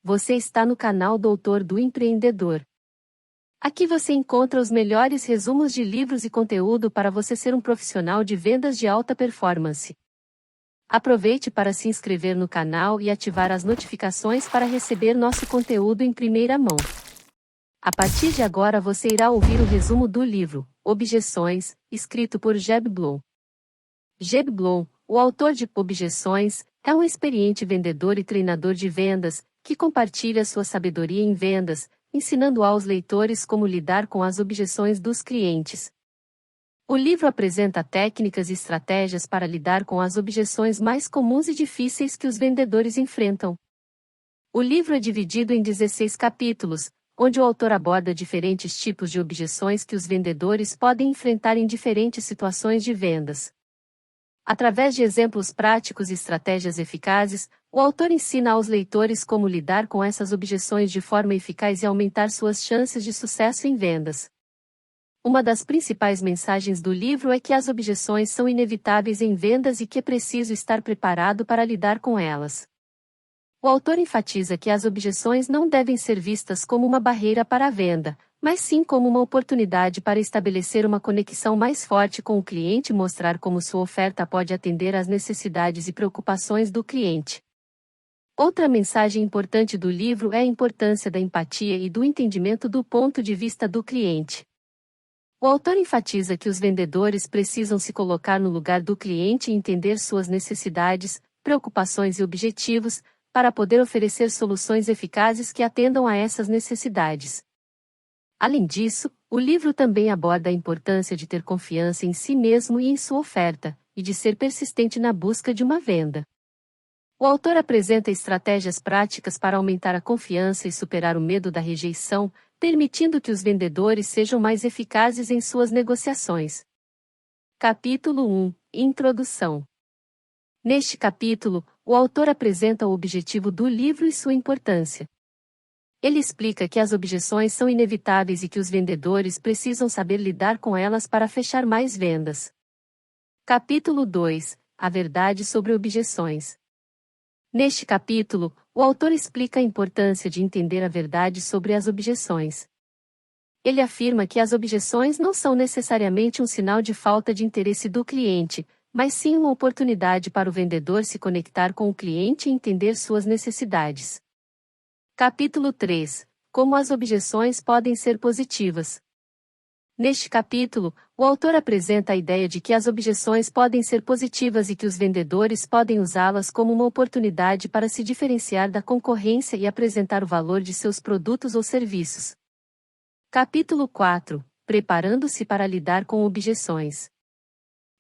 Você está no canal Doutor do Empreendedor. Aqui você encontra os melhores resumos de livros e conteúdo para você ser um profissional de vendas de alta performance. Aproveite para se inscrever no canal e ativar as notificações para receber nosso conteúdo em primeira mão. A partir de agora você irá ouvir o resumo do livro Objeções, escrito por Jeb Blount. Jeb Blount, o autor de Objeções, é um experiente vendedor e treinador de vendas, que compartilha sua sabedoria em vendas, ensinando aos leitores como lidar com as objeções dos clientes. O livro apresenta técnicas e estratégias para lidar com as objeções mais comuns e difíceis que os vendedores enfrentam. O livro é dividido em 16 capítulos, onde o autor aborda diferentes tipos de objeções que os vendedores podem enfrentar em diferentes situações de vendas. Através de exemplos práticos e estratégias eficazes, o autor ensina aos leitores como lidar com essas objeções de forma eficaz e aumentar suas chances de sucesso em vendas. Uma das principais mensagens do livro é que as objeções são inevitáveis em vendas e que é preciso estar preparado para lidar com elas. O autor enfatiza que as objeções não devem ser vistas como uma barreira para a venda, mas sim como uma oportunidade para estabelecer uma conexão mais forte com o cliente e mostrar como sua oferta pode atender às necessidades e preocupações do cliente. Outra mensagem importante do livro é a importância da empatia e do entendimento do ponto de vista do cliente. O autor enfatiza que os vendedores precisam se colocar no lugar do cliente e entender suas necessidades, preocupações e objetivos, para poder oferecer soluções eficazes que atendam a essas necessidades. Além disso, o livro também aborda a importância de ter confiança em si mesmo e em sua oferta, e de ser persistente na busca de uma venda. O autor apresenta estratégias práticas para aumentar a confiança e superar o medo da rejeição, permitindo que os vendedores sejam mais eficazes em suas negociações. Capítulo 1 – Introdução. Neste capítulo, o autor apresenta o objetivo do livro e sua importância. Ele explica que as objeções são inevitáveis e que os vendedores precisam saber lidar com elas para fechar mais vendas. Capítulo 2 – A verdade sobre objeções. Neste capítulo, o autor explica a importância de entender a verdade sobre as objeções. Ele afirma que as objeções não são necessariamente um sinal de falta de interesse do cliente, mas sim uma oportunidade para o vendedor se conectar com o cliente e entender suas necessidades. Capítulo 3 – Como as objeções podem ser positivas. Neste capítulo, o autor apresenta a ideia de que as objeções podem ser positivas e que os vendedores podem usá-las como uma oportunidade para se diferenciar da concorrência e apresentar o valor de seus produtos ou serviços. Capítulo 4 – Preparando-se para lidar com objeções.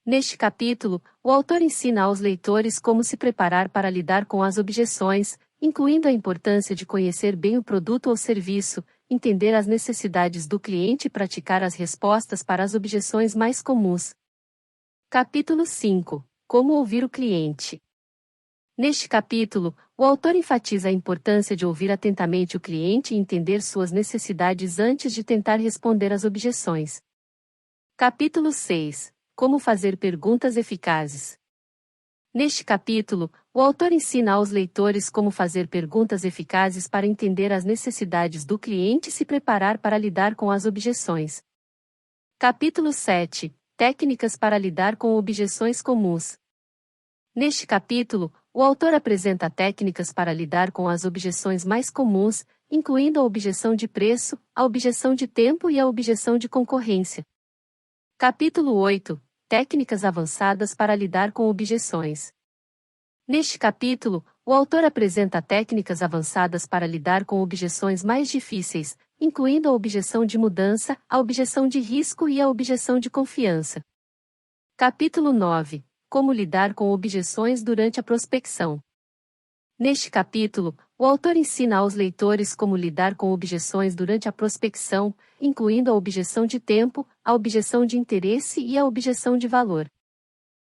Neste capítulo, o autor ensina aos leitores como se preparar para lidar com as objeções, incluindo a importância de conhecer bem o produto ou serviço, entender as necessidades do cliente e praticar as respostas para as objeções mais comuns. Capítulo 5 – Como ouvir o cliente. Neste capítulo, o autor enfatiza a importância de ouvir atentamente o cliente e entender suas necessidades antes de tentar responder às objeções. Capítulo 6 – Como fazer perguntas eficazes. Neste capítulo, o autor ensina aos leitores como fazer perguntas eficazes para entender as necessidades do cliente e se preparar para lidar com as objeções. Capítulo 7 – Técnicas para lidar com objeções comuns. Neste capítulo, o autor apresenta técnicas para lidar com as objeções mais comuns, incluindo a objeção de preço, a objeção de tempo e a objeção de concorrência. Capítulo 8 – Técnicas avançadas para lidar com objeções. Neste capítulo, o autor apresenta técnicas avançadas para lidar com objeções mais difíceis, incluindo a objeção de mudança, a objeção de risco e a objeção de confiança. Capítulo 9 – Como lidar com objeções durante a prospecção. Neste capítulo, o autor ensina aos leitores como lidar com objeções durante a prospecção, incluindo a objeção de tempo, a objeção de interesse e a objeção de valor.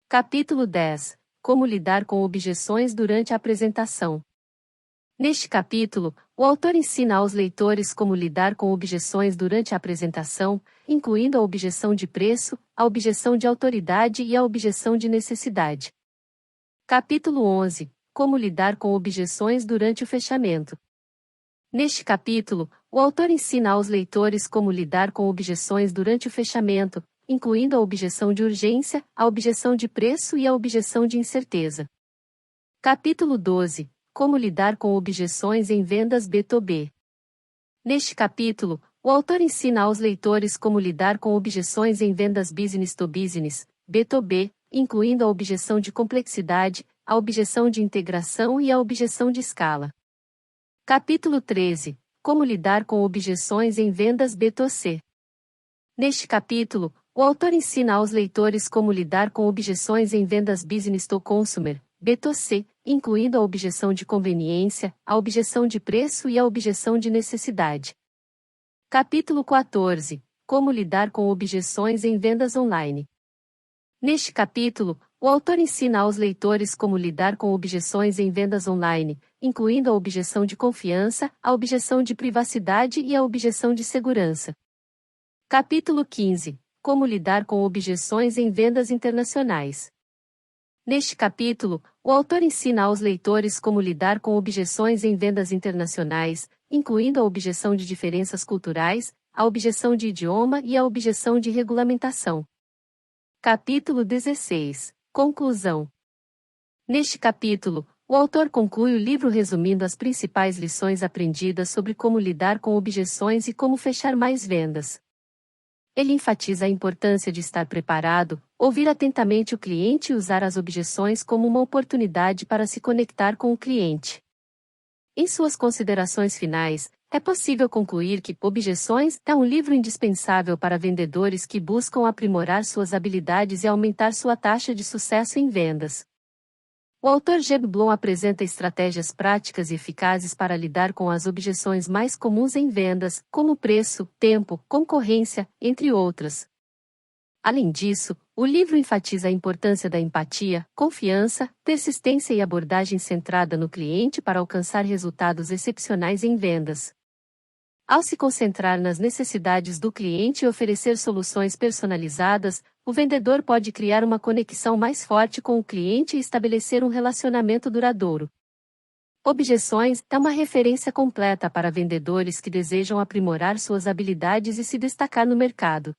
Capítulo 10 – Como lidar com objeções durante a apresentação. Neste capítulo, o autor ensina aos leitores como lidar com objeções durante a apresentação, incluindo a objeção de preço, a objeção de autoridade e a objeção de necessidade. Capítulo 11 – Como lidar com objeções durante o fechamento. Neste capítulo, o autor ensina aos leitores como lidar com objeções durante o fechamento, incluindo a objeção de urgência, a objeção de preço e a objeção de incerteza. Capítulo 12. Como lidar com objeções em vendas B2B. Neste capítulo, o autor ensina aos leitores como lidar com objeções em vendas business to business, B2B, incluindo a objeção de complexidade, a objeção de integração e a objeção de escala. Capítulo 13. Como lidar com objeções em vendas B2C. Neste capítulo, o autor ensina aos leitores como lidar com objeções em vendas business to consumer, B2C, incluindo a objeção de conveniência, a objeção de preço e a objeção de necessidade. Capítulo 14. Como lidar com objeções em vendas online. Neste capítulo, o autor ensina aos leitores como lidar com objeções em vendas online, incluindo a objeção de confiança, a objeção de privacidade e a objeção de segurança. Capítulo 15. Como lidar com objeções em vendas internacionais. Neste capítulo, o autor ensina aos leitores como lidar com objeções em vendas internacionais, incluindo a objeção de diferenças culturais, a objeção de idioma e a objeção de regulamentação. Capítulo 16. Conclusão. Neste capítulo, o autor conclui o livro resumindo as principais lições aprendidas sobre como lidar com objeções e como fechar mais vendas. Ele enfatiza a importância de estar preparado, ouvir atentamente o cliente e usar as objeções como uma oportunidade para se conectar com o cliente. Em suas considerações finais, é possível concluir que Objeções é um livro indispensável para vendedores que buscam aprimorar suas habilidades e aumentar sua taxa de sucesso em vendas. O autor Jeb Blom apresenta estratégias práticas e eficazes para lidar com as objeções mais comuns em vendas, como preço, tempo, concorrência, entre outras. Além disso, o livro enfatiza a importância da empatia, confiança, persistência e abordagem centrada no cliente para alcançar resultados excepcionais em vendas. Ao se concentrar nas necessidades do cliente e oferecer soluções personalizadas, o vendedor pode criar uma conexão mais forte com o cliente e estabelecer um relacionamento duradouro. Objeções é uma referência completa para vendedores que desejam aprimorar suas habilidades e se destacar no mercado.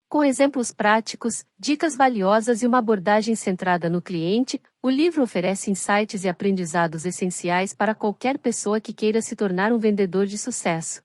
Com exemplos práticos, dicas valiosas e uma abordagem centrada no cliente, o livro oferece insights e aprendizados essenciais para qualquer pessoa que queira se tornar um vendedor de sucesso.